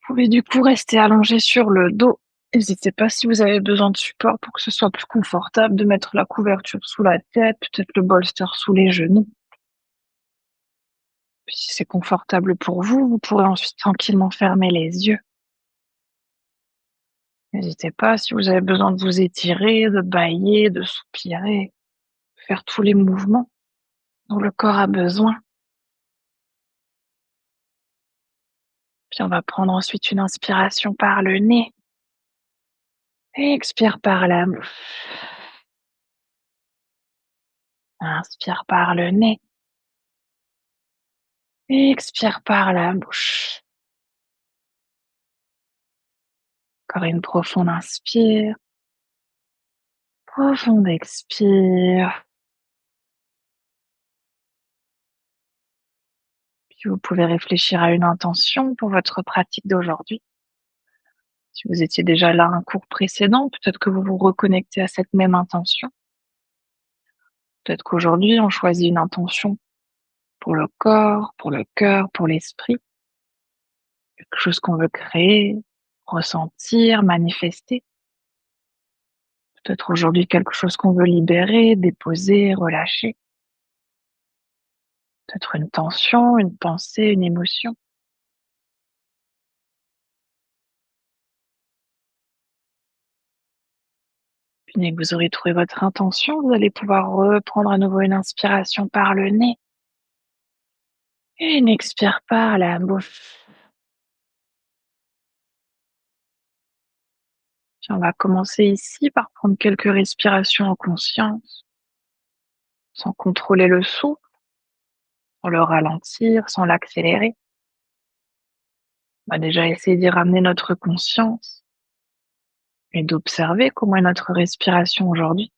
Vous pouvez du coup rester allongé sur le dos. N'hésitez pas si vous avez besoin de support pour que ce soit plus confortable de mettre la couverture sous la tête, peut-être le bolster sous les genoux. Puis si c'est confortable pour vous, vous pourrez ensuite tranquillement fermer les yeux. N'hésitez pas si vous avez besoin de vous étirer, de bâiller, de soupirer, faire tous les mouvements dont le corps a besoin. Puis on va prendre ensuite une inspiration par le nez et expire par la bouche. Inspire par le nez et expire par la bouche. Encore une profonde inspire, profonde expire. Puis vous pouvez réfléchir à une intention pour votre pratique d'aujourd'hui. Si vous étiez déjà là un cours précédent, peut-être que vous vous reconnectez à cette même intention. Peut-être qu'aujourd'hui, on choisit une intention pour le corps, pour le cœur, pour l'esprit. Quelque chose qu'on veut créer, ressentir, manifester. Peut-être aujourd'hui quelque chose qu'on veut libérer, déposer, relâcher. Peut-être une tension, une pensée, une émotion. Puis dès que vous aurez trouvé votre intention, vous allez pouvoir reprendre à nouveau une inspiration par le nez et une expire par la bouche. Puis on va commencer ici par prendre quelques respirations en conscience, sans contrôler le souffle, sans le ralentir, sans l'accélérer. On va déjà essayer d'y ramener notre conscience et d'observer comment est notre respiration aujourd'hui.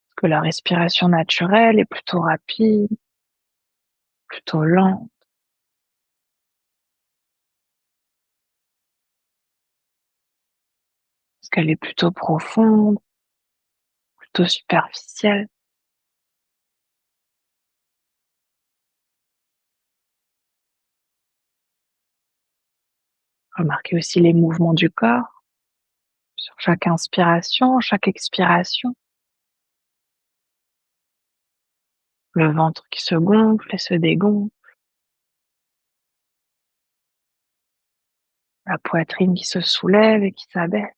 Est-ce que la respiration naturelle est plutôt rapide, plutôt lente? Est-ce qu'elle est plutôt profonde, plutôt superficielle? Remarquez aussi les mouvements du corps sur chaque inspiration, chaque expiration. Le ventre qui se gonfle et se dégonfle, la poitrine qui se soulève et qui s'abaisse.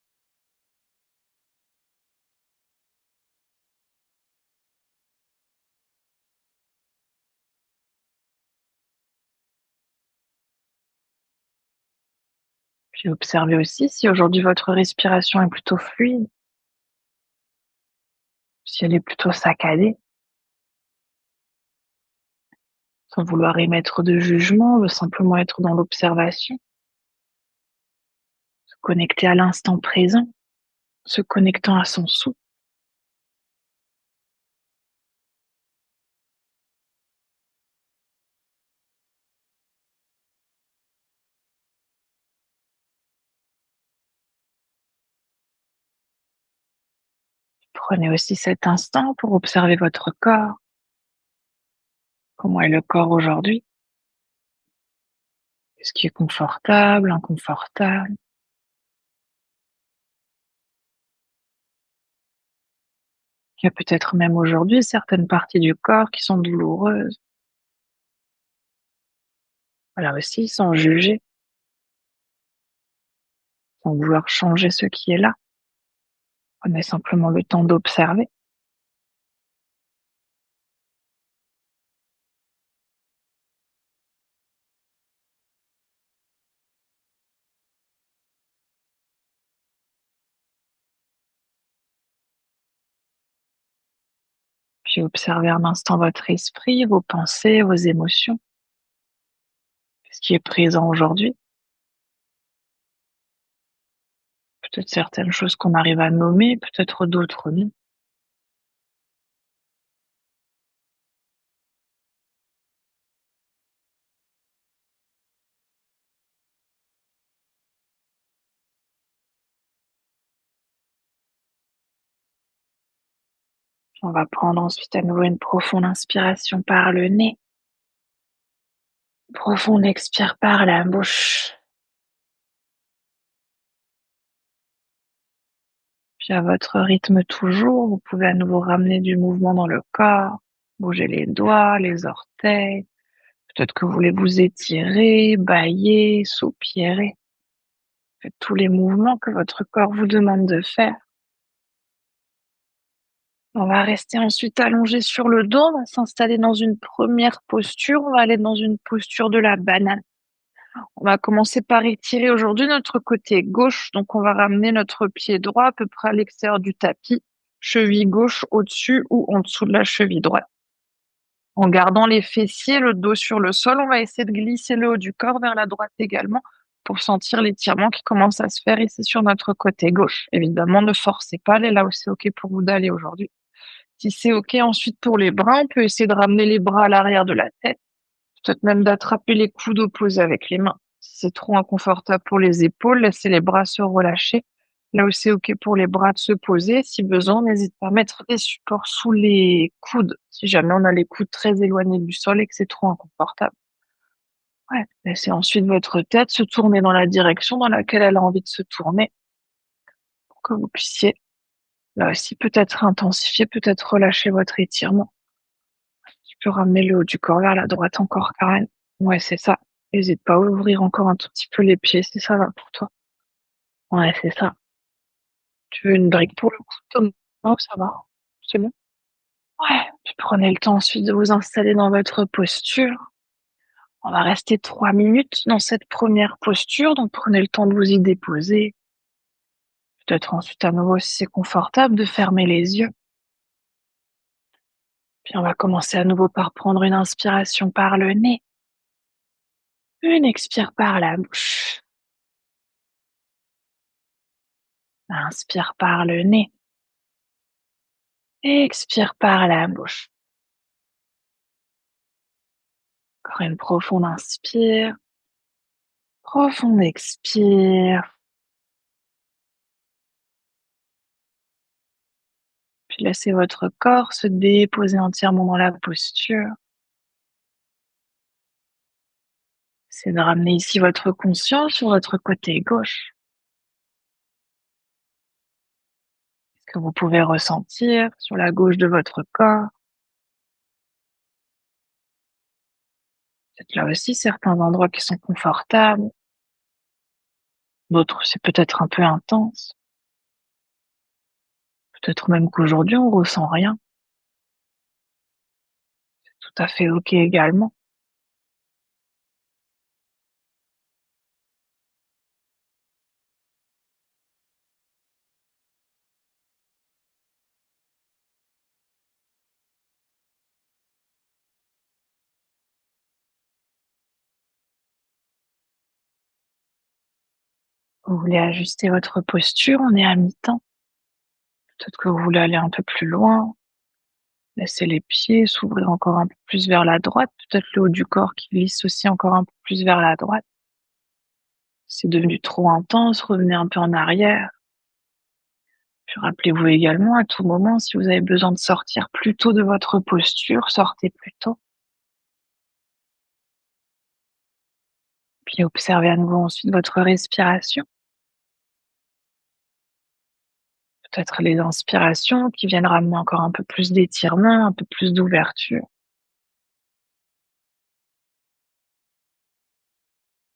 Puis observez aussi si aujourd'hui votre respiration est plutôt fluide, si elle est plutôt saccadée, sans vouloir émettre de jugement, veut simplement être dans l'observation, se connecter à l'instant présent, se connectant à son souffle. Prenez aussi cet instant pour observer votre corps. Comment est le corps aujourd'hui? Est-ce qui est confortable, inconfortable? Il y a peut-être même aujourd'hui certaines parties du corps qui sont douloureuses. Voilà aussi, sans juger, sans vouloir changer ce qui est là. Prenez simplement le temps d'observer. Puis observez un instant votre esprit, vos pensées, vos émotions, ce qui est présent aujourd'hui. Peut-être certaines choses qu'on arrive à nommer, peut-être d'autres non. On va prendre ensuite à nouveau une profonde inspiration par le nez, Profonde expire par la bouche. Puis à votre rythme toujours, vous pouvez à nouveau ramener du mouvement dans le corps, bouger les doigts, les orteils. Peut-être que vous voulez vous étirer, bâiller, soupirer. Faites tous les mouvements que votre corps vous demande de faire. On va rester ensuite allongé sur le dos, on va s'installer dans une première posture, on va aller dans une posture de la banane. On va commencer par étirer aujourd'hui notre côté gauche, donc on va ramener notre pied droit à peu près à l'extérieur du tapis, cheville gauche au-dessus ou en dessous de la cheville droite. En gardant les fessiers, le dos sur le sol, on va essayer de glisser le haut du corps vers la droite également pour sentir l'étirement qui commence à se faire ici sur notre côté gauche. Évidemment, ne forcez pas, allez là où c'est OK pour vous d'aller aujourd'hui. Si c'est OK ensuite pour les bras, on peut essayer de ramener les bras à l'arrière de la tête, peut-être même d'attraper les coudes opposés avec les mains. Si c'est trop inconfortable pour les épaules, laissez les bras se relâcher. Là où c'est OK pour les bras de se poser, si besoin, n'hésite pas à mettre des supports sous les coudes, si jamais on a les coudes très éloignés du sol et que c'est trop inconfortable. Ouais, laissez ensuite votre tête se tourner dans la direction dans laquelle elle a envie de se tourner pour que vous puissiez, là aussi, peut-être intensifier, peut-être relâcher votre étirement. Tu peux ramener le haut du corps vers la droite encore, Karen. Ouais, c'est ça. N'hésite pas à ouvrir encore un tout petit peu les pieds si ça va pour toi. Ouais, c'est ça. Tu veux une brique pour le couteau? Non, ça va. C'est bon? Ouais. Puis prenez le temps ensuite de vous installer dans votre posture. On va rester 3 minutes dans cette première posture, donc prenez le temps de vous y déposer. Peut-être ensuite à nouveau, si c'est confortable, de fermer les yeux. Puis on va commencer à nouveau par prendre une inspiration par le nez, une expire par la bouche. Inspire par le nez, expire par la bouche. Encore une profonde inspire, profonde expire. Puis laissez votre corps se déposer entièrement dans la posture. C'est de ramener ici votre conscience sur votre côté gauche. Ce que vous pouvez ressentir sur la gauche de votre corps. Peut-être là aussi certains endroits qui sont confortables. D'autres, c'est peut-être un peu intense. Peut-être même qu'aujourd'hui, on ressent rien. Tout à fait OK également. Vous voulez ajuster votre posture, on est à mi-temps. Peut-être que vous voulez aller un peu plus loin. Laissez les pieds s'ouvrir encore un peu plus vers la droite, peut-être le haut du corps qui glisse aussi encore un peu plus vers la droite. C'est devenu trop intense, revenez un peu en arrière. Puis rappelez-vous également à tout moment, si vous avez besoin de sortir plus tôt de votre posture, sortez plus tôt. Puis observez à nouveau ensuite votre respiration. Peut-être les inspirations qui viennent ramener encore un peu plus d'étirement, un peu plus d'ouverture.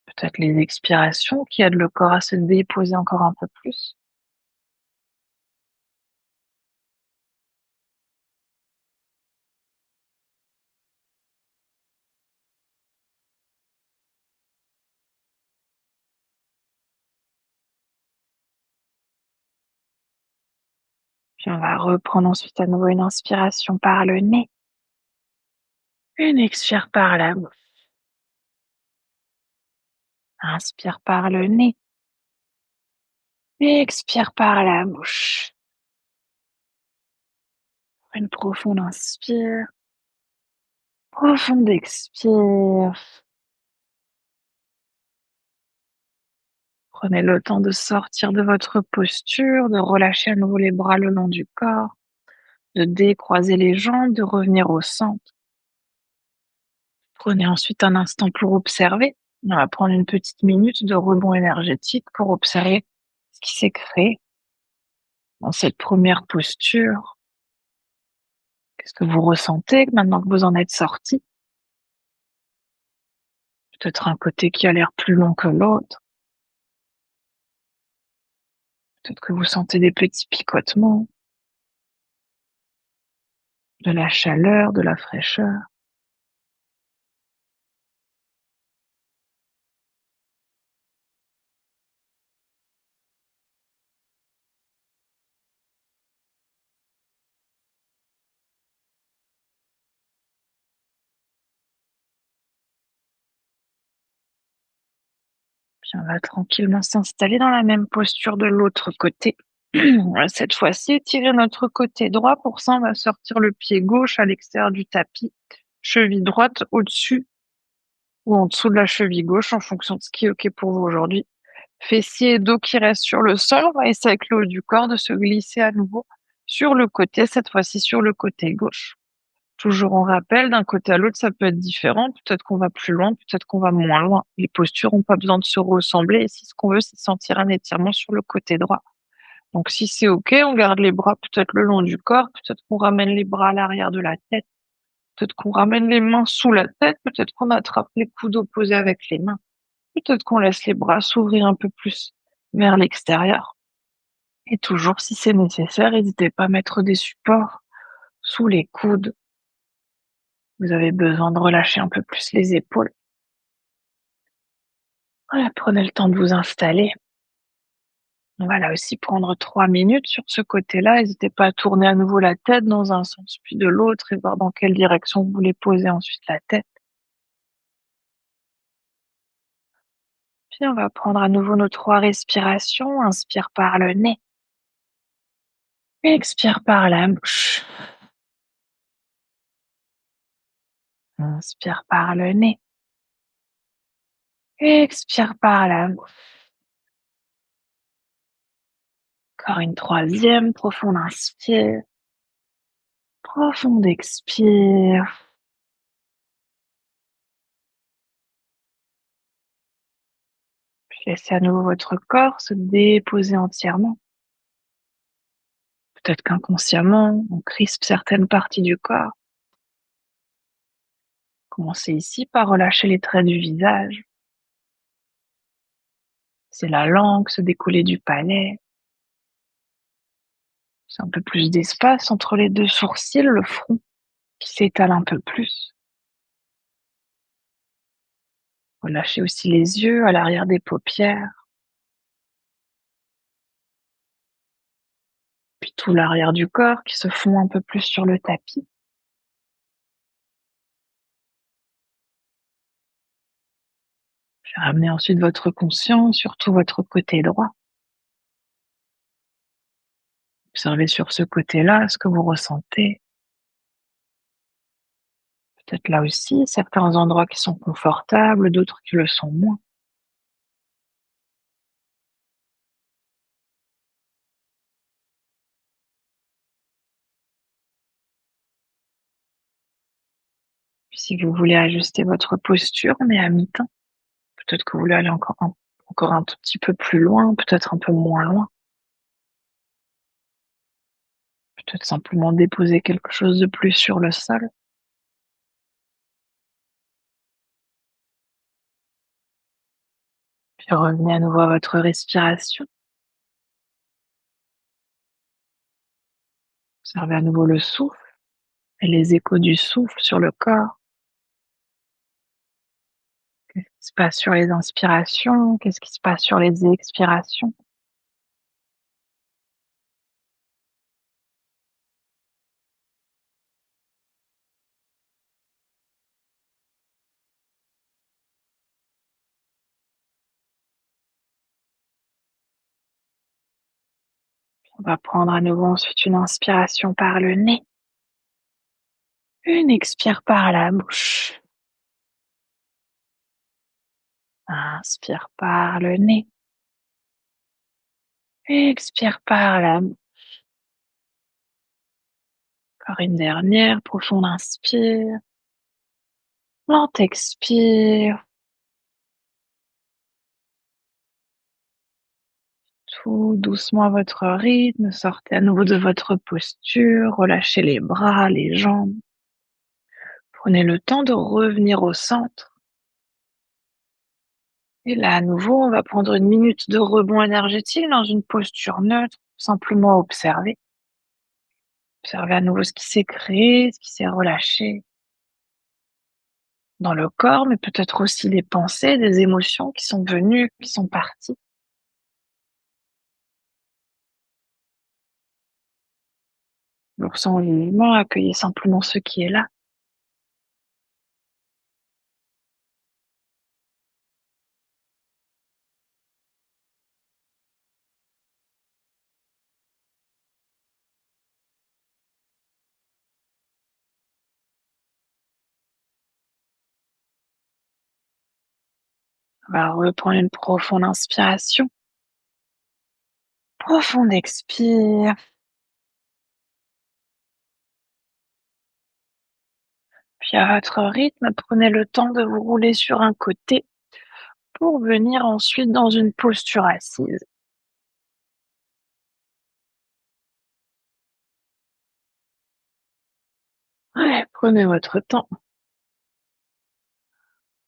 Peut-être les expirations qui aident le corps à se déposer encore un peu plus. Puis on va reprendre ensuite à nouveau une inspiration par le nez, une expire par la bouche. Inspire par le nez, expire par la bouche. Une profonde inspire, profonde expire. Prenez le temps de sortir de votre posture, de relâcher à nouveau les bras le long du corps, de décroiser les jambes, de revenir au centre. Prenez ensuite un instant pour observer. On va prendre une petite minute de rebond énergétique pour observer ce qui s'est créé dans cette première posture. Qu'est-ce que vous ressentez maintenant que vous en êtes sorti? Peut-être un côté qui a l'air plus long que l'autre. Peut-être que vous sentez des petits picotements, de la chaleur, de la fraîcheur. Puis on va tranquillement s'installer dans la même posture de l'autre côté. Cette fois-ci, étirez notre côté droit. Pour ça, on va sortir le pied gauche à l'extérieur du tapis, cheville droite au-dessus ou en dessous de la cheville gauche en fonction de ce qui est OK pour vous aujourd'hui. Fessiers et dos qui restent sur le sol. On va essayer avec le haut du corps de se glisser à nouveau sur le côté, cette fois-ci sur le côté gauche. Toujours on rappelle, d'un côté à l'autre, ça peut être différent. Peut-être qu'on va plus loin, peut-être qu'on va moins loin. Les postures n'ont pas besoin de se ressembler. Et si ce qu'on veut, c'est sentir un étirement sur le côté droit. Donc si c'est OK, on garde les bras peut-être le long du corps, peut-être qu'on ramène les bras à l'arrière de la tête, peut-être qu'on ramène les mains sous la tête, peut-être qu'on attrape les coudes opposés avec les mains, peut-être qu'on laisse les bras s'ouvrir un peu plus vers l'extérieur. Et toujours, si c'est nécessaire, n'hésitez pas à mettre des supports sous les coudes. Vous avez besoin de relâcher un peu plus les épaules. Voilà, prenez le temps de vous installer. On va là aussi prendre 3 minutes sur ce côté-là. N'hésitez pas à tourner à nouveau la tête dans un sens puis de l'autre et voir dans quelle direction vous voulez poser ensuite la tête. Puis on va prendre à nouveau nos 3 respirations. Inspire par le nez. Expire par la bouche. Inspire par le nez. Expire par la bouche. Encore une troisième. Profonde inspire. Profonde expire. Puis laissez à nouveau votre corps se déposer entièrement. Peut-être qu'inconsciemment, on crispe certaines parties du corps. Commencez ici par relâcher les traits du visage. C'est la langue, se décoller du palais. C'est un peu plus d'espace entre les deux sourcils, le front qui s'étale un peu plus. Relâchez aussi les yeux à l'arrière des paupières, puis tout l'arrière du corps qui se fond un peu plus sur le tapis. Puis ramenez ensuite votre conscience sur tout votre côté droit. Observez sur ce côté-là ce que vous ressentez. Peut-être là aussi certains endroits qui sont confortables, d'autres qui le sont moins. Puis si vous voulez ajuster votre posture, on est à mi-temps. Peut-être que vous voulez aller encore un tout petit peu plus loin, peut-être un peu moins loin. Peut-être simplement déposer quelque chose de plus sur le sol. Puis revenez à nouveau à votre respiration. Observez à nouveau le souffle et les échos du souffle sur le corps. Qu'est-ce qui se passe sur les inspirations? Qu'est-ce qui se passe sur les expirations? On va prendre à nouveau ensuite une inspiration par le nez. Une expire par la bouche. Inspire par le nez. Expire par la bouche. Encore une dernière, profonde inspire. Lente expire, tout doucement à votre rythme, sortez à nouveau de votre posture, relâchez les bras, les jambes. Prenez le temps de revenir au centre. Et là, à nouveau, on va prendre une minute de rebond énergétique dans une posture neutre, simplement observer. Observez à nouveau ce qui s'est créé, ce qui s'est relâché dans le corps, mais peut-être aussi des pensées, des émotions qui sont venues, qui sont parties. Donc sans jugement, accueillez simplement ce qui est là. On va reprendre une profonde inspiration, profonde expire, puis à votre rythme, prenez le temps de vous rouler sur un côté pour venir ensuite dans une posture assise. Ouais, prenez votre temps.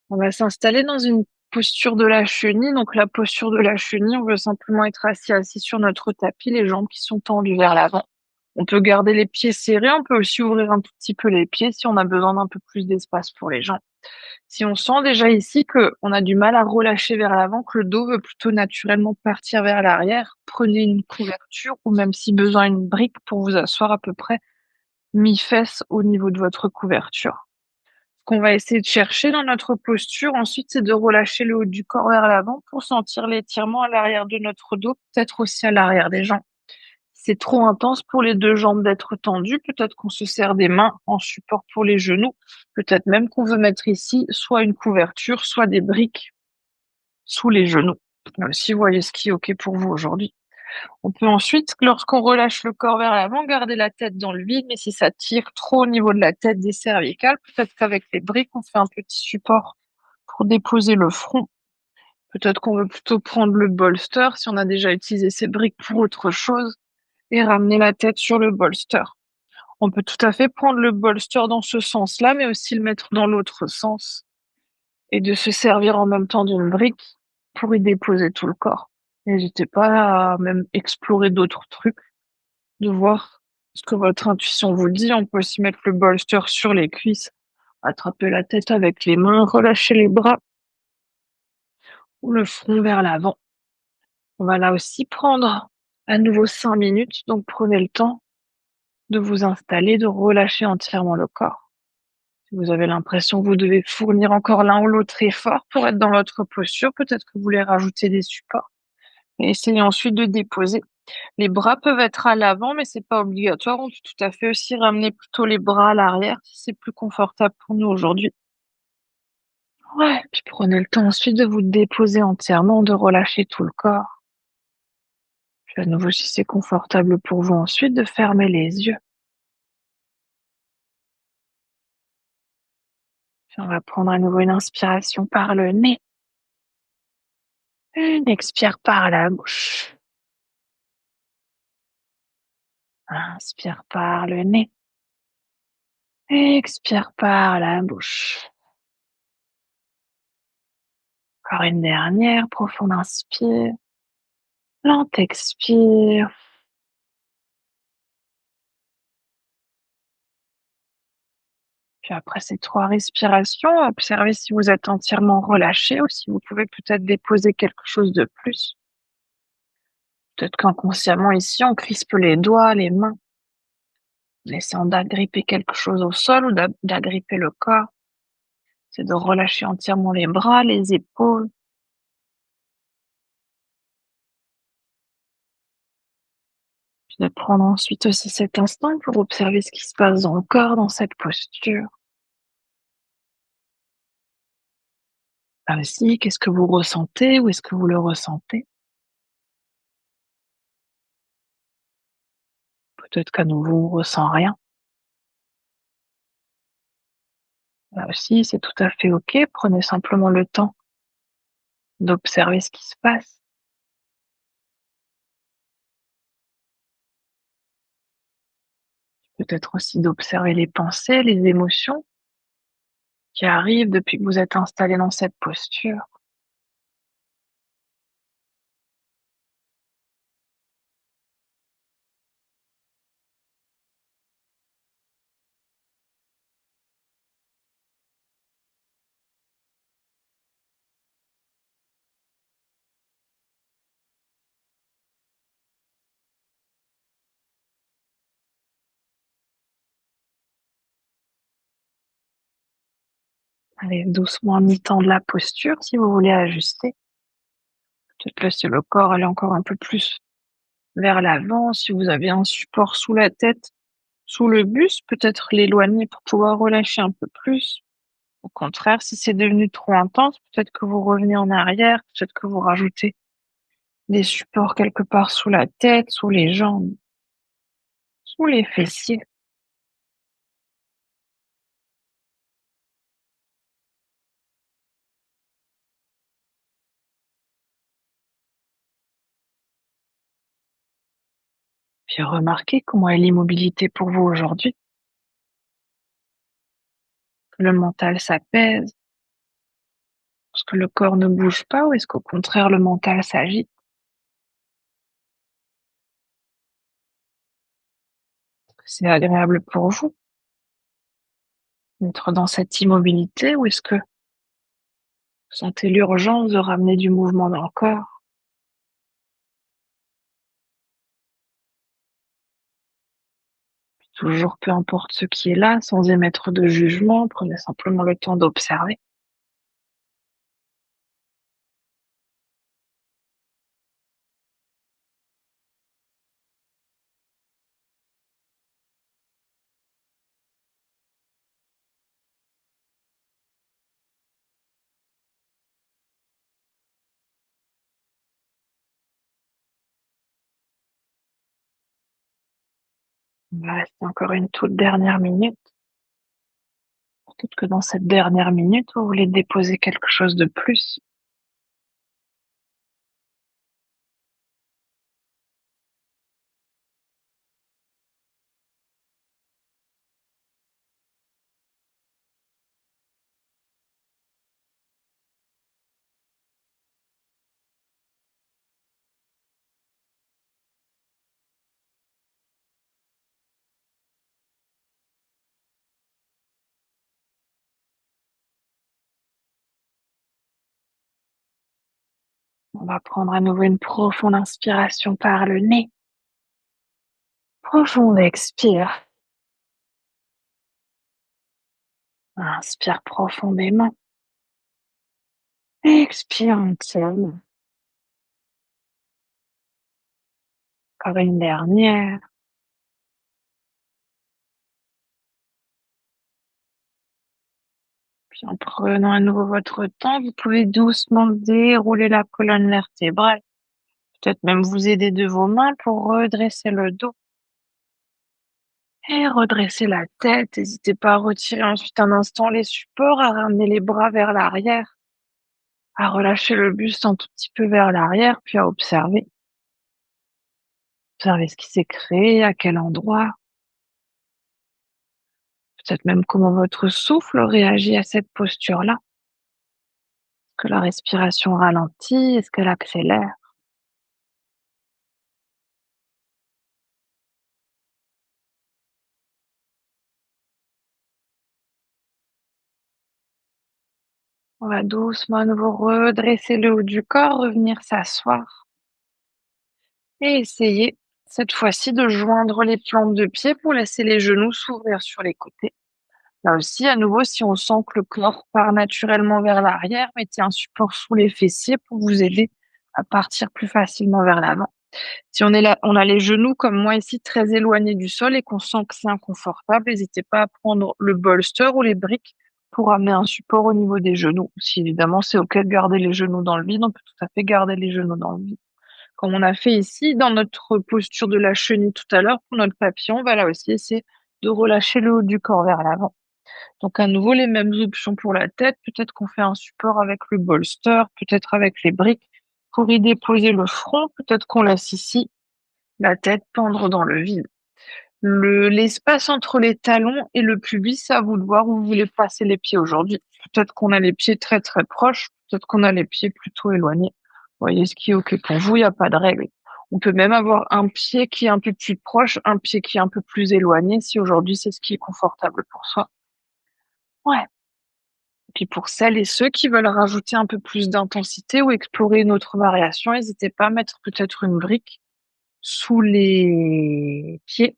On va s'installer dans une posture de la chenille. Donc la posture de la chenille, on veut simplement être assis sur notre tapis, les jambes qui sont tendues vers l'avant. On peut garder les pieds serrés, on peut aussi ouvrir un tout petit peu les pieds si on a besoin d'un peu plus d'espace pour les jambes. Si on sent déjà ici qu'on a du mal à relâcher vers l'avant, que le dos veut plutôt naturellement partir vers l'arrière, prenez une couverture ou même si besoin une brique pour vous asseoir à peu près mi-fesse au niveau de votre couverture. Ce qu'on va essayer de chercher dans notre posture ensuite, c'est de relâcher le haut du corps vers l'avant pour sentir l'étirement à l'arrière de notre dos, peut-être aussi à l'arrière des jambes. Si c'est trop intense pour les 2 jambes d'être tendues, peut-être qu'on se sert des mains en support pour les genoux, peut-être même qu'on veut mettre ici soit une couverture, soit des briques sous les genoux. Si vous voyez ce qui est OK pour vous aujourd'hui. On peut ensuite, lorsqu'on relâche le corps vers l'avant, garder la tête dans le vide, mais si ça tire trop au niveau de la tête, des cervicales, peut-être qu'avec les briques, on fait un petit support pour déposer le front. Peut-être qu'on veut plutôt prendre le bolster si on a déjà utilisé ces briques pour autre chose et ramener la tête sur le bolster. On peut tout à fait prendre le bolster dans ce sens-là, mais aussi le mettre dans l'autre sens et de se servir en même temps d'une brique pour y déposer tout le corps. N'hésitez pas à même explorer d'autres trucs, de voir ce que votre intuition vous dit. On peut aussi mettre le bolster sur les cuisses, attraper la tête avec les mains, relâcher les bras ou le front vers l'avant. On va là aussi prendre à nouveau 5 minutes, donc prenez le temps de vous installer, de relâcher entièrement le corps. Si vous avez l'impression que vous devez fournir encore l'un ou l'autre effort pour être dans votre posture, peut-être que vous voulez rajouter des supports. Et essayez ensuite de déposer. Les bras peuvent être à l'avant, mais c'est pas obligatoire. On peut tout à fait aussi ramener plutôt les bras à l'arrière si c'est plus confortable pour nous aujourd'hui. Ouais, puis prenez le temps ensuite de vous déposer entièrement, de relâcher tout le corps. Puis à nouveau, si c'est confortable pour vous ensuite, de fermer les yeux. Puis on va prendre à nouveau une inspiration par le nez, une expire par la bouche. Inspire par le nez, expire par la bouche. Encore une dernière, profonde inspire, lente expire. Puis après ces 3 respirations, observez si vous êtes entièrement relâché ou si vous pouvez peut-être déposer quelque chose de plus. Peut-être qu'inconsciemment ici, on crispe les doigts, les mains, en essayant d'agripper quelque chose au sol ou d'agripper le corps. C'est de relâcher entièrement les bras, les épaules. Puis de prendre ensuite aussi cet instant pour observer ce qui se passe dans le corps, dans cette posture. Là aussi, qu'est-ce que vous ressentez? Où est-ce que vous le ressentez? Peut-être qu'à nouveau, on ressent rien. Là aussi, c'est tout à fait OK. Prenez simplement le temps d'observer ce qui se passe. Peut-être aussi d'observer les pensées, les émotions qui arrivent depuis que vous êtes installé dans cette posture. Allez doucement mi-temps de la posture si vous voulez ajuster. Peut-être laisser le corps aller encore un peu plus vers l'avant. Si vous avez un support sous la tête, sous le buste, peut-être l'éloigner pour pouvoir relâcher un peu plus. Au contraire, si c'est devenu trop intense, peut-être que vous revenez en arrière, peut-être que vous rajoutez des supports quelque part sous la tête, sous les jambes, sous les fessiers. Puis remarquez comment est l'immobilité pour vous aujourd'hui. Le mental s'apaise, est-ce que le corps ne bouge pas ou est-ce qu'au contraire le mental s'agite? C'est agréable pour vous d'être dans cette immobilité ou est-ce que vous sentez l'urgence de ramener du mouvement dans le corps? Toujours peu importe ce qui est là, sans émettre de jugement, prenez simplement le temps d'observer. Il va rester encore une toute dernière minute. Peut-être que dans cette dernière minute, vous voulez déposer quelque chose de plus. On va prendre à nouveau une profonde inspiration par le nez. Profonde expire. Inspire profondément. Expire en tienne. Encore une dernière. Puis en prenant à nouveau votre temps, vous pouvez doucement dérouler la colonne vertébrale. Peut-être même vous aider de vos mains pour redresser le dos et redresser la tête. N'hésitez pas à retirer ensuite un instant les supports, à ramener les bras vers l'arrière, à relâcher le buste un tout petit peu vers l'arrière, puis à observer. Observer ce qui s'est créé, à quel endroit, peut-être même comment votre souffle réagit à cette posture-là. Est-ce que la respiration ralentit? Est-ce qu'elle accélère? On va doucement à nouveau redresser le haut du corps, revenir s'asseoir et essayer cette fois-ci de joindre les plantes de pied pour laisser les genoux s'ouvrir sur les côtés. Là aussi, à nouveau, si on sent que le corps part naturellement vers l'arrière, mettez un support sous les fessiers pour vous aider à partir plus facilement vers l'avant. Si on est là, on a les genoux comme moi ici très éloignés du sol et qu'on sent que c'est inconfortable, n'hésitez pas à prendre le bolster ou les briques pour amener un support au niveau des genoux. Si évidemment c'est OK de garder les genoux dans le vide, on peut tout à fait garder les genoux dans le vide. Comme on a fait ici dans notre posture de la chenille tout à l'heure pour notre papillon, on va là aussi essayer de relâcher le haut du corps vers l'avant. Donc à nouveau, les mêmes options pour la tête. Peut-être qu'on fait un support avec le bolster, peut-être avec les briques pour y déposer le front. Peut-être qu'on laisse ici la tête pendre dans le vide. L'espace entre les talons et le pubis, c'est à vous de voir où vous voulez placer les pieds aujourd'hui. Peut-être qu'on a les pieds très très proches, peut-être qu'on a les pieds plutôt éloignés. Voyez ce qui est OK pour vous, il n'y a pas de règle. On peut même avoir un pied qui est un peu plus proche, un pied qui est un peu plus éloigné, si aujourd'hui c'est ce qui est confortable pour soi. Ouais. Puis pour celles et ceux qui veulent rajouter un peu plus d'intensité ou explorer une autre variation, n'hésitez pas à mettre peut-être une brique sous les pieds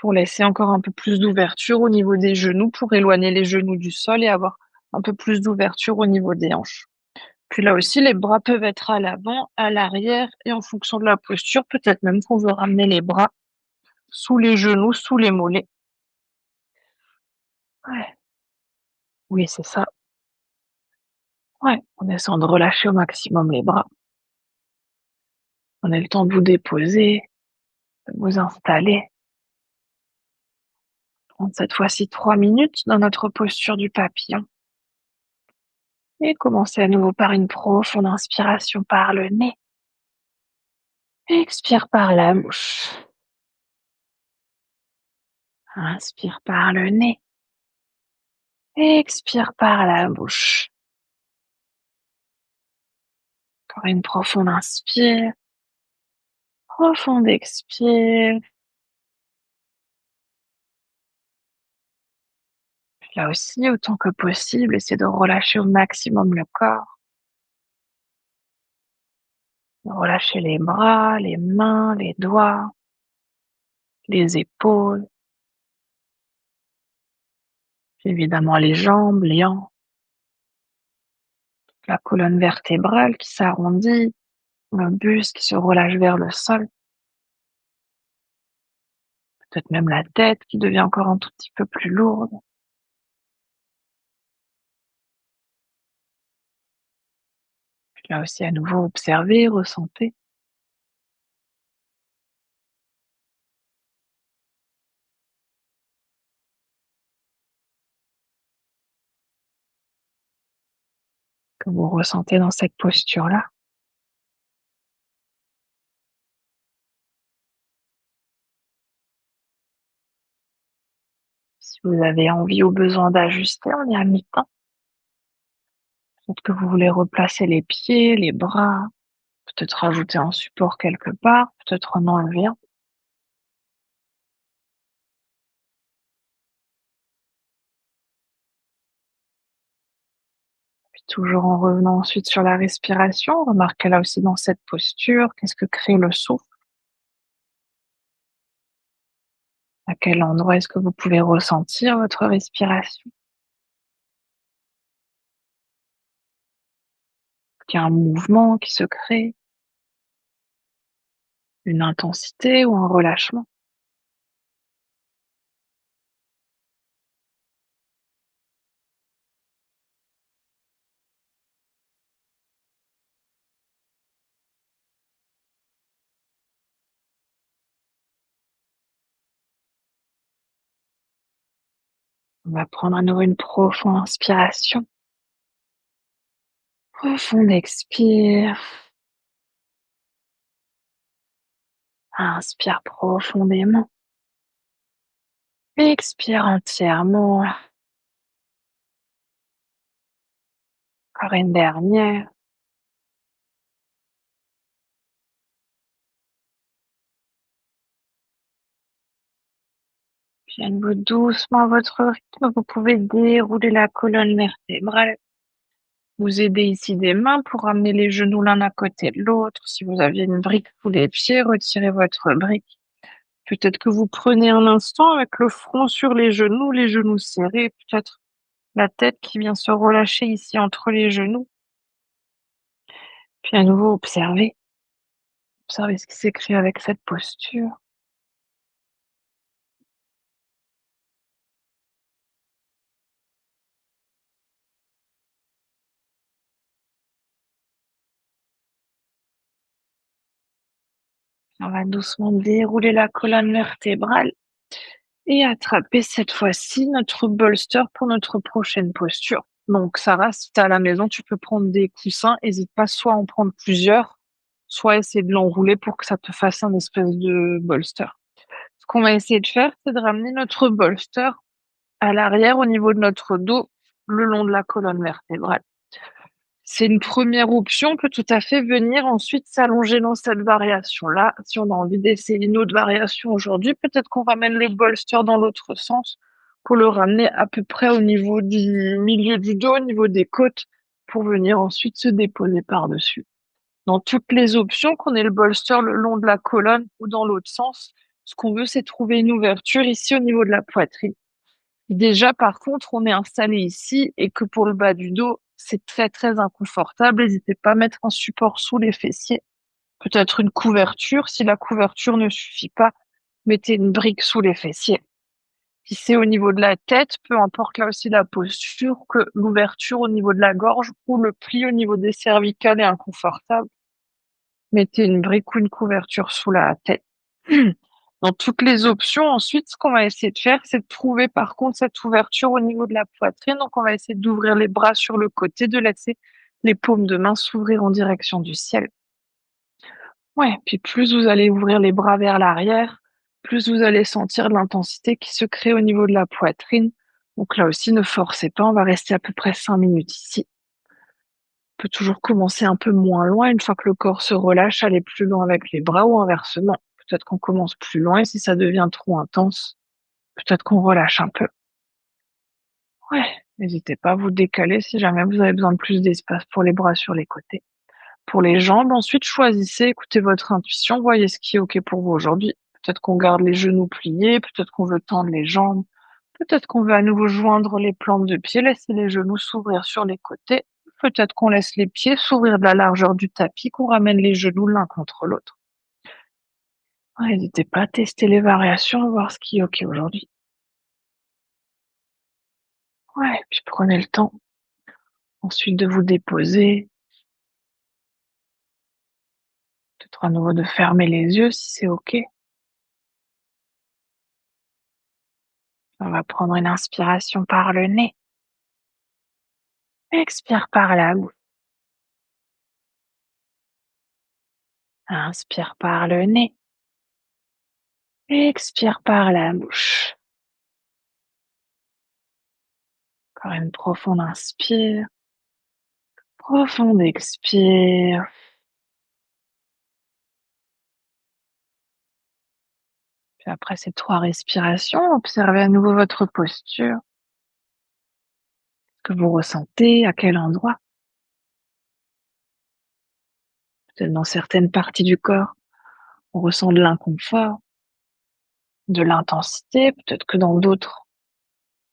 pour laisser encore un peu plus d'ouverture au niveau des genoux, pour éloigner les genoux du sol et avoir un peu plus d'ouverture au niveau des hanches. Puis là aussi, les bras peuvent être à l'avant, à l'arrière et en fonction de la posture, peut-être même qu'on veut ramener les bras sous les genoux, sous les mollets. Ouais. Oui, c'est ça. Ouais, on essaie de relâcher au maximum les bras. On a le temps de vous déposer, de vous installer. Prendre cette fois-ci 3 minutes dans notre posture du papillon. Et commencer à nouveau par une profonde inspiration par le nez. Expire par la bouche. Inspire par le nez. Expire par la bouche. Encore une profonde inspire. Profonde expire. Là aussi, autant que possible, essayez de relâcher au maximum le corps. Relâchez les bras, les mains, les doigts, les épaules. Puis évidemment les jambes, les hanches, la colonne vertébrale qui s'arrondit, le buste qui se relâche vers le sol. Peut-être même la tête qui devient encore un tout petit peu plus lourde. Puis là aussi, à nouveau, observez, ressentez. Que vous ressentez dans cette posture-là. Si vous avez envie ou besoin d'ajuster, on est à mi-temps. Peut-être que vous voulez replacer les pieds, les bras, peut-être rajouter un support quelque part, peut-être en enlever un. Puis toujours en revenant ensuite sur la respiration, remarquez là aussi dans cette posture, qu'est-ce que crée le souffle? À quel endroit est-ce que vous pouvez ressentir votre respiration? Est-ce qu'il y a un mouvement qui se crée, une intensité ou un relâchement? On va prendre à nouveau une profonde inspiration. Profonde expire. Inspire profondément. Expire entièrement. Encore une dernière. Puis à nouveau doucement à votre rythme, vous pouvez dérouler la colonne vertébrale. Vous aider ici des mains pour ramener les genoux l'un à côté de l'autre. Si vous aviez une brique sous les pieds, retirez votre brique. Peut-être que vous prenez un instant avec le front sur les genoux serrés, peut-être la tête qui vient se relâcher ici entre les genoux. Puis à nouveau, observez. Observez ce qui s'écrit avec cette posture. On va doucement dérouler la colonne vertébrale. et attraper cette fois-ci notre bolster pour notre prochaine posture. Donc Sarah, si tu es à la maison, tu peux prendre des coussins, hésite pas soit à en prendre plusieurs, soit essayer de l'enrouler pour que ça te fasse un espèce de bolster. Ce qu'on va essayer de faire, c'est de ramener notre bolster à l'arrière au niveau de notre dos, le long de la colonne vertébrale. C'est une première option, on peut tout à fait venir ensuite s'allonger dans cette variation-là. Si on a envie d'essayer une autre variation aujourd'hui, peut-être qu'on ramène le bolster dans l'autre sens pour le ramener à peu près au niveau du milieu du dos, au niveau des côtes, pour venir ensuite se déposer par-dessus. Dans toutes les options, qu'on ait le bolster le long de la colonne ou dans l'autre sens, ce qu'on veut, c'est trouver une ouverture ici au niveau de la poitrine. Déjà, par contre, on est installé ici et que pour le bas du dos, c'est très, très inconfortable. N'hésitez pas à mettre un support sous les fessiers, peut-être une couverture. Si la couverture ne suffit pas, mettez une brique sous les fessiers. Si c'est au niveau de la tête, peu importe là aussi la posture, que l'ouverture au niveau de la gorge ou le pli au niveau des cervicales est inconfortable, mettez une brique ou une couverture sous la tête. Dans toutes les options, ensuite, ce qu'on va essayer de faire, c'est de trouver par contre cette ouverture au niveau de la poitrine. Donc, on va essayer d'ouvrir les bras sur le côté, de laisser les paumes de main s'ouvrir en direction du ciel. Ouais, puis plus vous allez ouvrir les bras vers l'arrière, plus vous allez sentir l'intensité qui se crée au niveau de la poitrine. Donc là aussi, ne forcez pas, on va rester à peu près 5 minutes ici. On peut toujours commencer un peu moins loin, une fois que le corps se relâche, aller plus loin avec les bras ou inversement. Peut-être qu'on commence plus loin et si ça devient trop intense, peut-être qu'on relâche un peu. Ouais, n'hésitez pas à vous décaler si jamais vous avez besoin de plus d'espace pour les bras sur les côtés. Pour les jambes, ensuite, choisissez, écoutez votre intuition, voyez ce qui est OK pour vous aujourd'hui. Peut-être qu'on garde les genoux pliés, peut-être qu'on veut tendre les jambes, peut-être qu'on veut à nouveau joindre les plantes de pied, laisser les genoux s'ouvrir sur les côtés. Peut-être qu'on laisse les pieds s'ouvrir de la largeur du tapis, qu'on ramène les genoux l'un contre l'autre. Ouais, n'hésitez pas à tester les variations, voir ce qui est OK aujourd'hui. Ouais, puis prenez le temps ensuite de vous déposer, peut-être à nouveau de fermer les yeux si c'est OK. On va prendre une inspiration par le nez, expire par la bouche, inspire par le nez, expire par la bouche. Encore une profonde inspire, profonde expire. Puis après ces 3 respirations, observez à nouveau votre posture, ce que vous ressentez, à quel endroit. Peut-être dans certaines parties du corps, on ressent de l'inconfort, de l'intensité, peut-être que dans d'autres,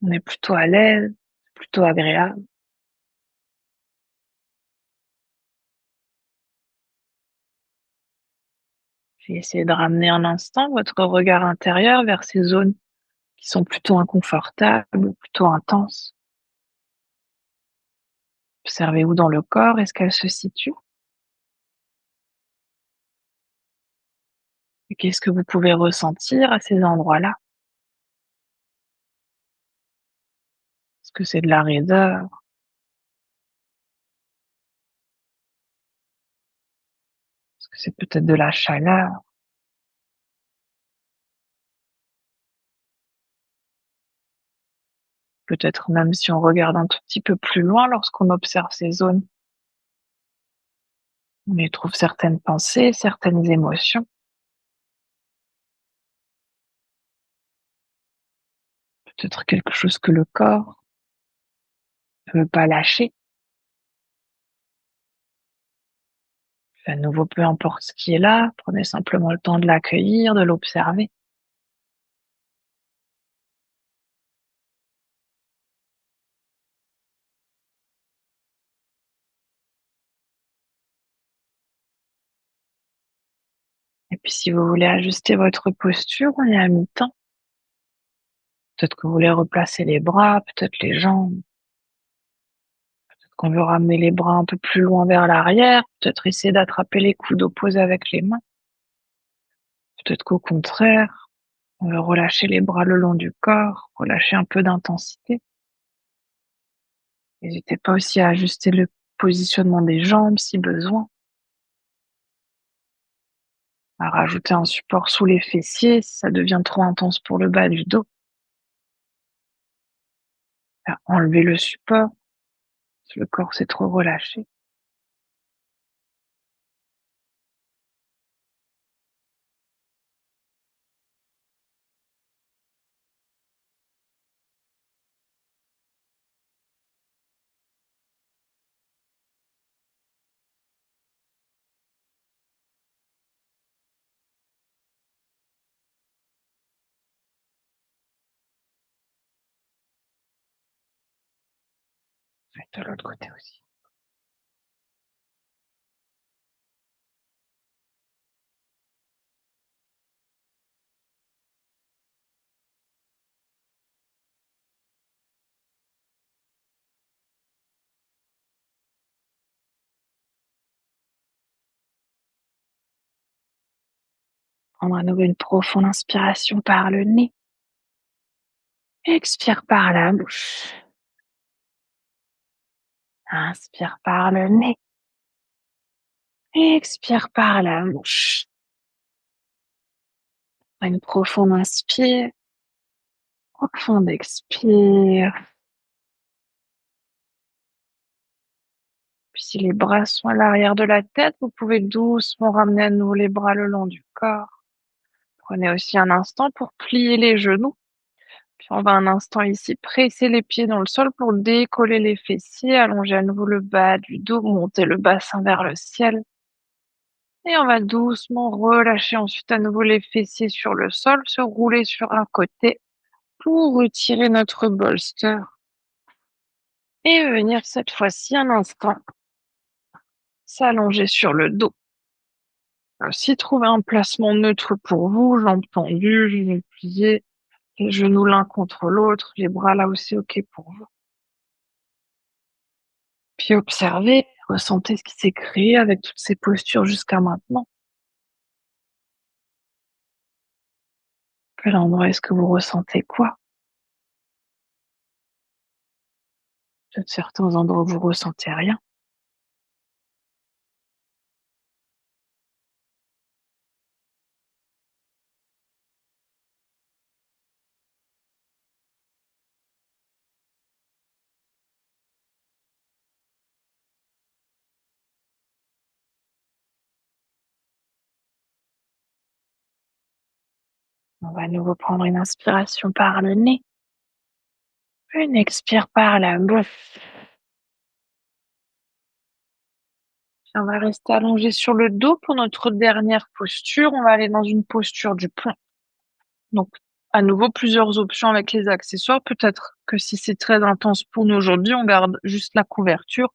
on est plutôt à l'aise, plutôt agréable. Puis essayez de ramener un instant votre regard intérieur vers ces zones qui sont plutôt inconfortables ou plutôt intenses. Observez où dans le corps est-ce qu'elles se situent et qu'est-ce que vous pouvez ressentir à ces endroits-là. Est-ce que c'est de la raideur? Est-ce que c'est peut-être de la chaleur? Peut-être même si on regarde un tout petit peu plus loin lorsqu'on observe ces zones, on y trouve certaines pensées, certaines émotions, peut-être quelque chose que le corps ne veut pas lâcher. À nouveau, peu importe ce qui est là, prenez simplement le temps de l'accueillir, de l'observer. Et puis si vous voulez ajuster votre posture, on est à mi-temps. Peut-être que vous voulez replacer les bras, peut-être les jambes, peut-être qu'on veut ramener les bras un peu plus loin vers l'arrière, peut-être essayer d'attraper les coudes opposés avec les mains. Peut-être qu'au contraire, On veut relâcher les bras le long du corps, relâcher un peu d'intensité. N'hésitez pas aussi à ajuster le positionnement des jambes si besoin, à rajouter un support sous les fessiers si ça devient trop intense pour le bas du dos, à enlever le support si le corps s'est trop relâché. Faites de l'autre côté aussi. Prendre à nouveau une profonde inspiration par le nez. Expire par la bouche. Inspire par le nez. Expire par la bouche. Une profonde inspire. Profonde expire. Puis si les bras sont à l'arrière de la tête, vous pouvez doucement ramener à nouveau les bras le long du corps. Prenez aussi un instant pour plier les genoux. Puis on va un instant ici presser les pieds dans le sol pour décoller les fessiers, allonger à nouveau le bas du dos, monter le bassin vers le ciel. Et on va doucement relâcher ensuite à nouveau les fessiers sur le sol, se rouler sur un côté pour retirer notre bolster et venir cette fois-ci un instant s'allonger sur le dos. Aussi trouver un placement neutre pour vous, jambes tendues, genoux pliés, les genoux l'un contre l'autre, les bras là aussi ok pour vous. Puis observez, ressentez ce qui s'est créé avec toutes ces postures jusqu'à maintenant. Quel endroit est-ce que vous ressentez quoi? Peut-être certains endroits où vous ressentez rien. On va à nouveau prendre une inspiration par le nez, une expire par la bouche. Puis on va rester allongé sur le dos pour notre dernière posture. On va aller dans une posture du point. Donc, à nouveau, plusieurs options avec les accessoires. Peut-être que si c'est très intense pour nous aujourd'hui, on garde juste la couverture.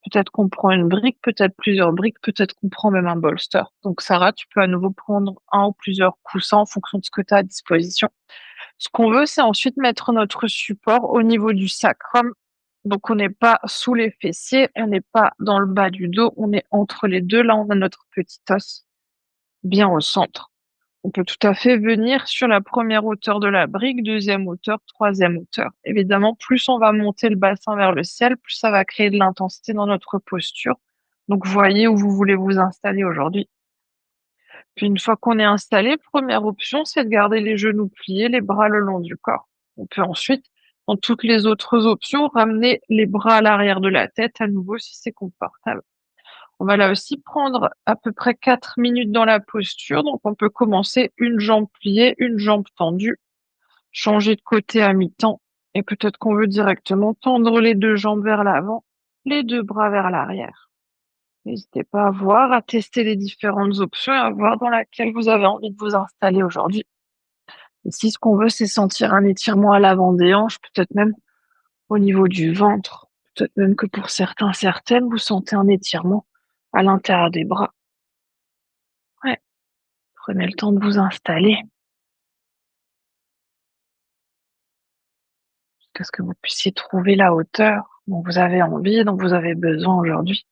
Peut-être qu'on prend une brique, peut-être plusieurs briques, peut-être qu'on prend même un bolster. Donc, Sarah, tu peux à nouveau prendre un ou plusieurs coussins en fonction de ce que tu as à disposition. Ce qu'on veut, c'est ensuite mettre notre support au niveau du sacrum. Donc, on n'est pas sous les fessiers, on n'est pas dans le bas du dos, on est entre les deux. Là, on a notre petit os bien au centre. On peut tout à fait venir sur la première hauteur de la brique, deuxième hauteur, troisième hauteur. Évidemment, plus on va monter le bassin vers le ciel, plus ça va créer de l'intensité dans notre posture. Donc, voyez où vous voulez vous installer aujourd'hui. Puis une fois qu'on est installé, première option, c'est de garder les genoux pliés, les bras le long du corps. On peut ensuite, dans toutes les autres options, ramener les bras à l'arrière de la tête à nouveau si c'est confortable. On va là aussi prendre à peu près 4 minutes dans la posture. Donc on peut commencer une jambe pliée, une jambe tendue, changer de côté à mi-temps et peut-être qu'on veut directement tendre les deux jambes vers l'avant, les deux bras vers l'arrière. N'hésitez pas à voir, à tester les différentes options et à voir dans laquelle vous avez envie de vous installer aujourd'hui. Et si ce qu'on veut, c'est sentir un étirement à l'avant des hanches, peut-être même au niveau du ventre, peut-être même que pour certains, certaines, vous sentez un étirement à l'intérieur des bras. Ouais, prenez le temps de vous installer jusqu'à ce que vous puissiez trouver la hauteur dont vous avez envie, dont vous avez besoin aujourd'hui.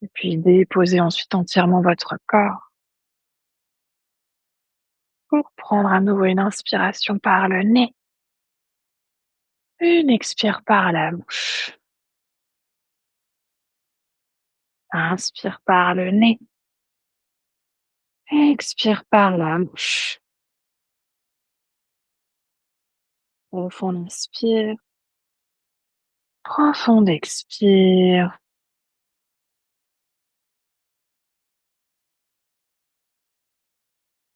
Et puis déposez ensuite entièrement votre corps. pour prendre à nouveau une inspiration par le nez, une expire par la bouche. Inspire par le nez, expire par la bouche. Profonde inspire, profonde expire.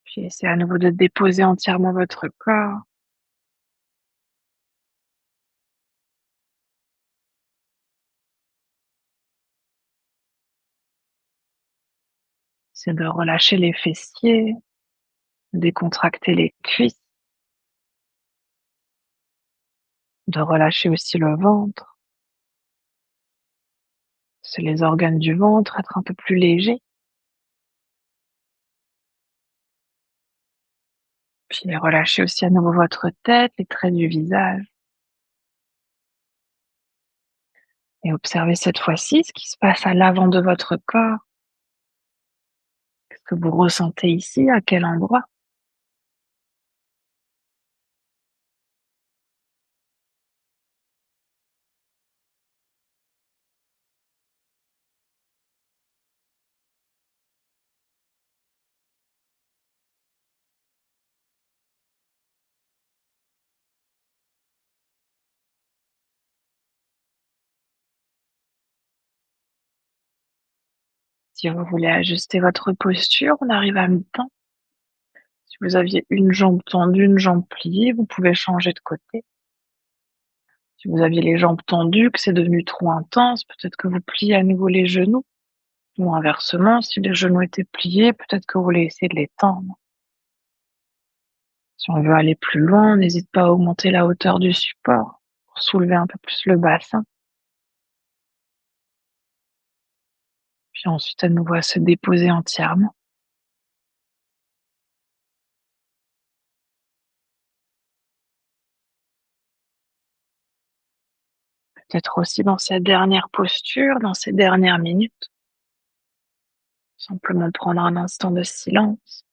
Puis essayez à nouveau de déposer entièrement votre corps. C'est de relâcher les fessiers, décontracter les cuisses, de relâcher aussi le ventre. C'est les organes du ventre, être un peu plus léger. Puis relâchez aussi à nouveau votre tête, les traits du visage. Et observez cette fois-ci ce qui se passe à l'avant de votre corps. Qu'est-ce que vous ressentez ici? À quel endroit? Si vous voulez ajuster votre posture, on arrive à mi-temps. Si vous aviez une jambe tendue, une jambe pliée, vous pouvez changer de côté. Si vous aviez les jambes tendues, que c'est devenu trop intense, peut-être que vous pliez à nouveau les genoux. Ou inversement, si les genoux étaient pliés, peut-être que vous voulez essayer de les tendre. Si on veut aller plus loin, on n'hésite pas à augmenter la hauteur du support pour soulever un peu plus le bassin. Puis ensuite, à nouveau, à se déposer entièrement. Peut-être aussi dans cette dernière posture, dans ces dernières minutes, simplement prendre un instant de silence.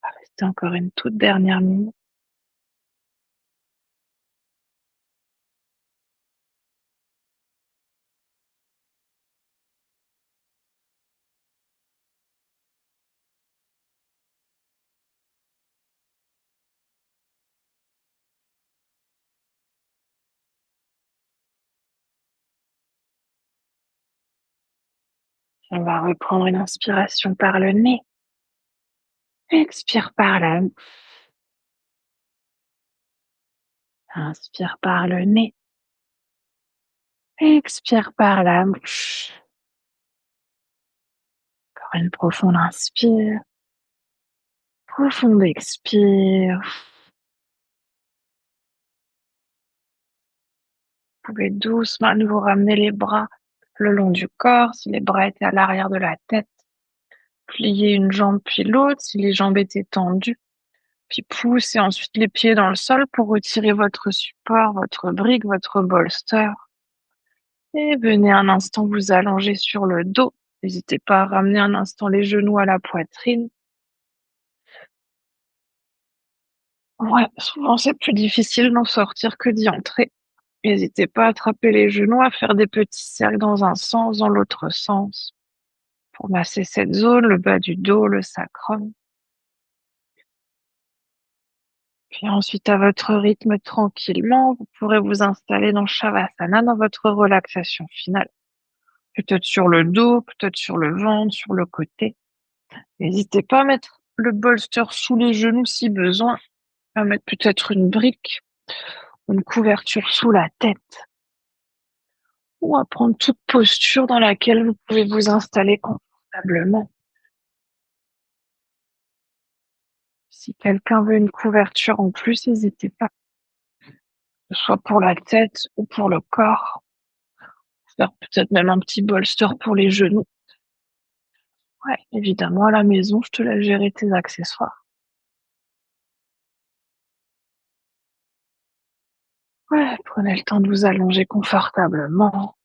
Restez encore une toute dernière minute. On va reprendre une inspiration par le nez. Expire par la bouche. Inspire par le nez. Expire par la bouche. Encore une profonde inspire. Profonde expire. Vous pouvez doucement à nouveau ramener les bras le long du corps, si les bras étaient à l'arrière de la tête. Plier une jambe puis l'autre, si les jambes étaient tendues. Puis poussez ensuite les pieds dans le sol pour retirer votre support, votre brique, votre bolster. Et venez un instant vous allonger sur le dos. N'hésitez pas à ramener un instant les genoux à la poitrine. Ouais, souvent c'est plus difficile d'en sortir que d'y entrer. N'hésitez pas à attraper les genoux, à faire des petits cercles dans un sens, dans l'autre sens, pour masser cette zone, le bas du dos, le sacrum. Puis ensuite, à votre rythme, tranquillement, vous pourrez vous installer dans Shavasana, dans votre relaxation finale. Peut-être sur le dos, peut-être sur le ventre, sur le côté. N'hésitez pas à mettre le bolster sous les genoux si besoin, à mettre peut-être une brique, une couverture sous la tête, ou à prendre toute posture dans laquelle vous pouvez vous installer confortablement. Si quelqu'un veut une couverture en plus, n'hésitez pas, que ce soit pour la tête ou pour le corps. Faire peut-être même un petit bolster pour les genoux. Ouais, évidemment, à la maison, je te laisse gérer tes accessoires. Ouais, prenez le temps de vous allonger confortablement.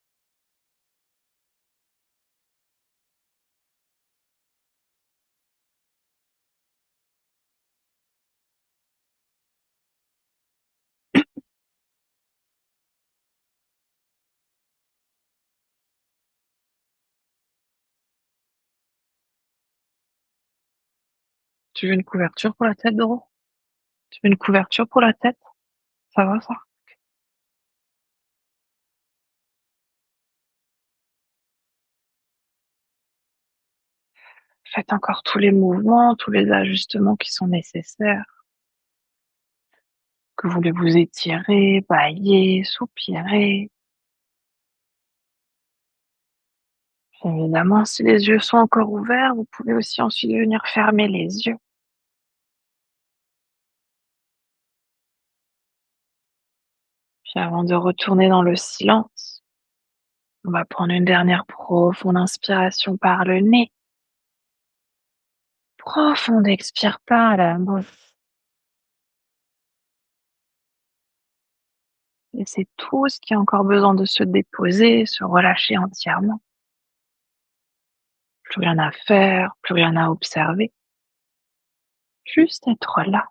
Tu veux une couverture pour la tête, Doro? Tu veux une couverture pour la tête? Ça va, ça? Faites encore tous les mouvements, tous les ajustements qui sont nécessaires. Que voulez-vous étirer, bâiller, soupirer? Évidemment, si les yeux sont encore ouverts, vous pouvez aussi ensuite venir fermer les yeux. Puis avant de retourner dans le silence, on va prendre une dernière profonde inspiration par le nez. Profonde expire par la bouche. Laissez tout ce qui a encore besoin de se déposer, se relâcher entièrement. Plus rien à faire, plus rien à observer. Juste être là.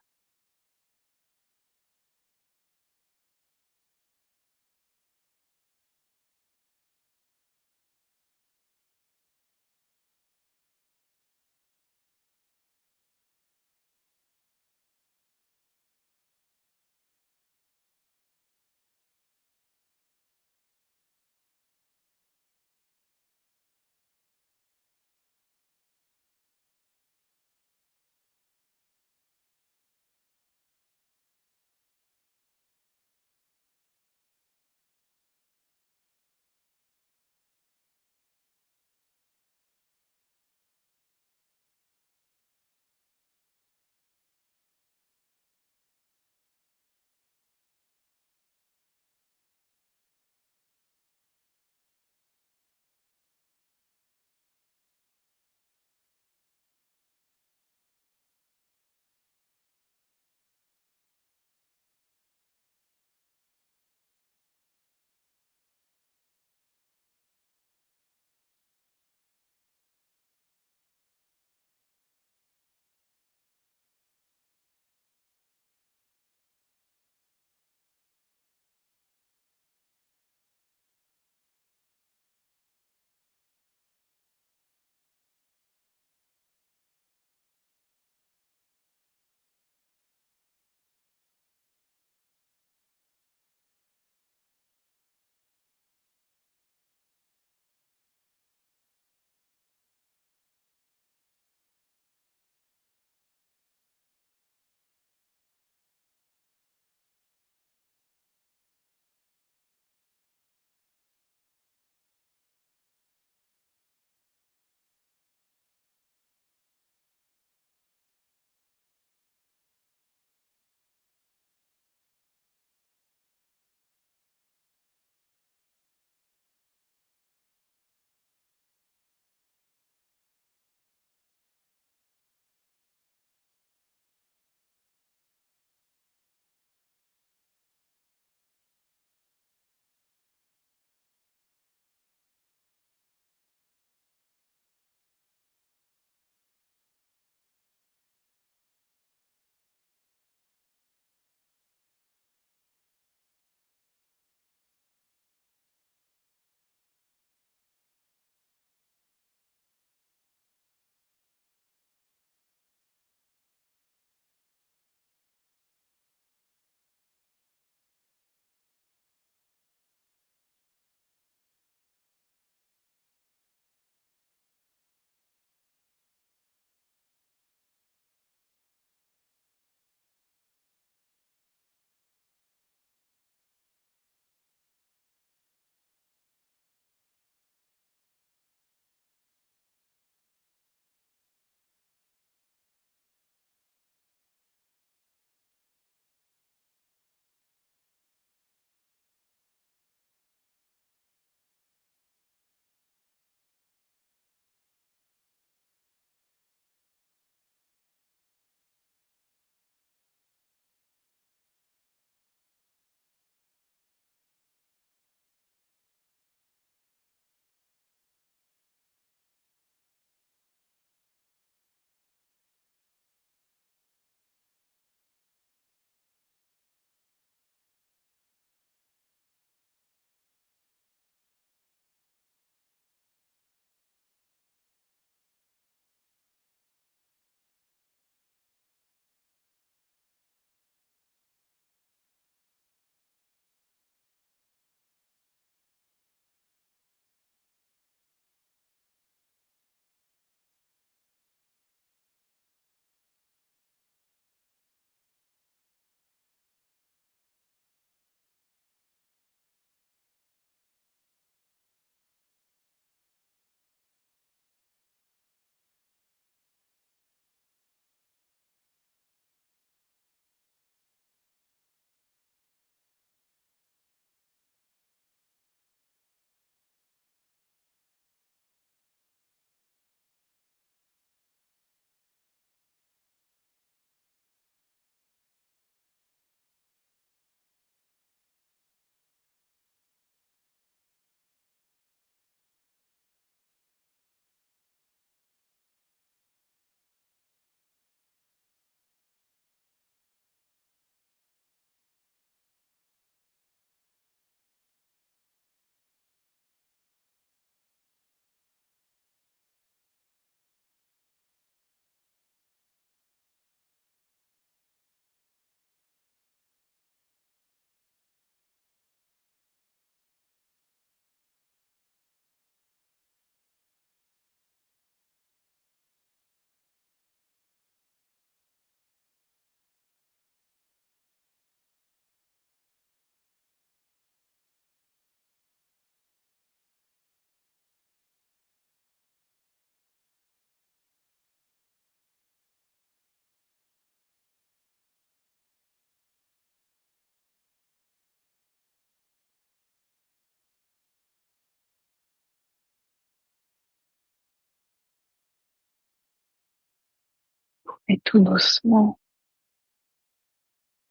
Et tout doucement,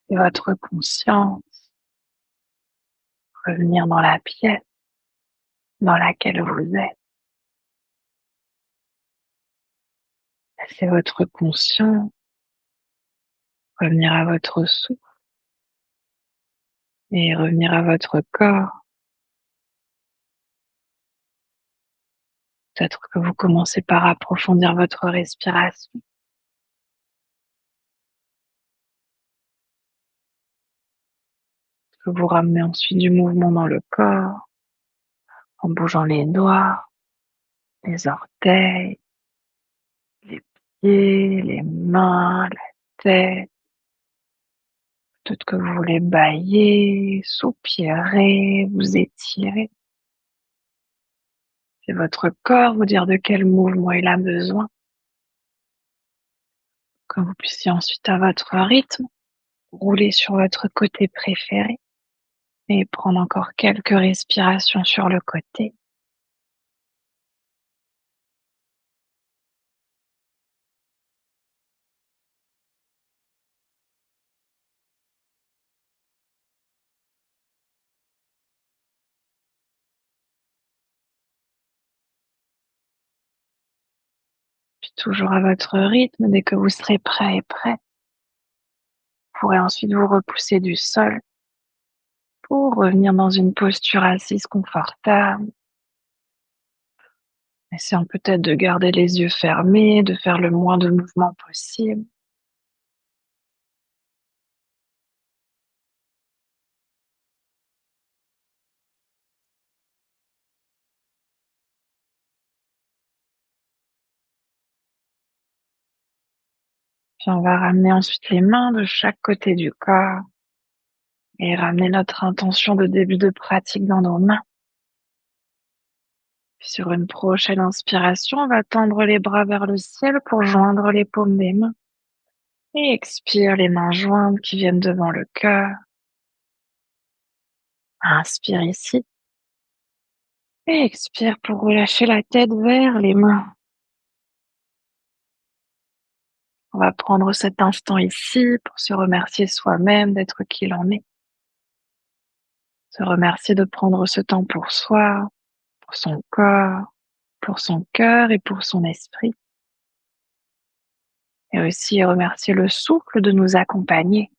et votre conscience revenir dans la pièce dans laquelle vous êtes. Laissez votre conscience revenir à votre souffle et revenir à votre corps. Peut-être que vous commencez par approfondir votre respiration, que vous ramenez ensuite du mouvement dans le corps, en bougeant les doigts, les orteils, les pieds, les mains, la tête. Peut-être que vous voulez bâiller, soupirer, vous étirer. C'est votre corps vous dire de quel mouvement il a besoin, que vous puissiez ensuite à votre rythme rouler sur votre côté préféré et prendre encore quelques respirations sur le côté. Puis toujours à votre rythme, dès que vous serez prêt et prêt, vous pourrez ensuite vous repousser du sol pour revenir dans une posture assise confortable, essayant peut-être de garder les yeux fermés, de faire le moins de mouvements possible. Puis on va ramener ensuite les mains de chaque côté du corps et ramener notre intention de début de pratique dans nos mains. Puis sur une prochaine inspiration, on va tendre les bras vers le ciel pour joindre les paumes des mains. Et expire les mains jointes qui viennent devant le cœur. Inspire ici. Et expire pour relâcher la tête vers les mains. On va prendre cet instant ici pour se remercier soi-même d'être qui l'on est. Se remercier de prendre ce temps pour soi, pour son corps, pour son cœur et pour son esprit. Et aussi remercier le souffle de nous accompagner.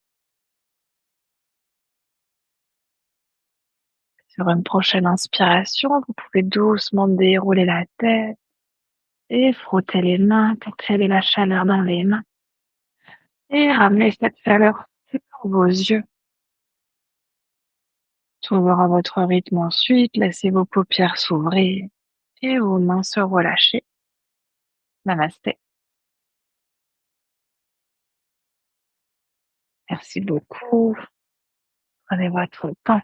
Sur une prochaine inspiration, vous pouvez doucement dérouler la tête et frotter les mains pour créer la chaleur dans les mains. Et ramener cette chaleur sur vos yeux. Toujours à votre rythme ensuite, laissez vos paupières s'ouvrir et vos mains se relâcher. Namasté. Merci beaucoup. Prenez votre temps.